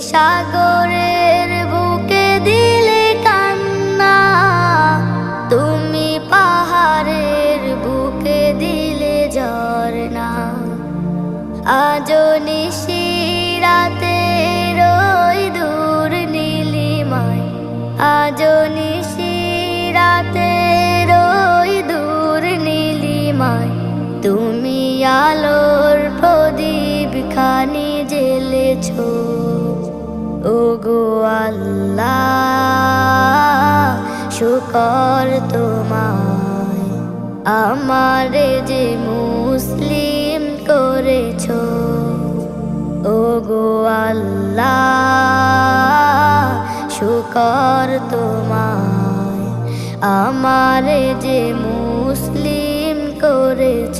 সাগরের বুকে দিলে কান্না, তুমি পাহাড়ের বুকে দিলে ঝরনা। আজও নিশিরাতে রই দূর নীলিমায়, আজও নিশিরাতে রই দূর নীলিমায়, তুমি আলোর প্রদীপ খানি জ্বেলেছ। ওগো আল্লাহ শুকর তোমায়, আমারে যে মুসলিম করেছ। ওগো আল্লাহ শুকর তোমায়, আমারে যে মুসলিম করেছ।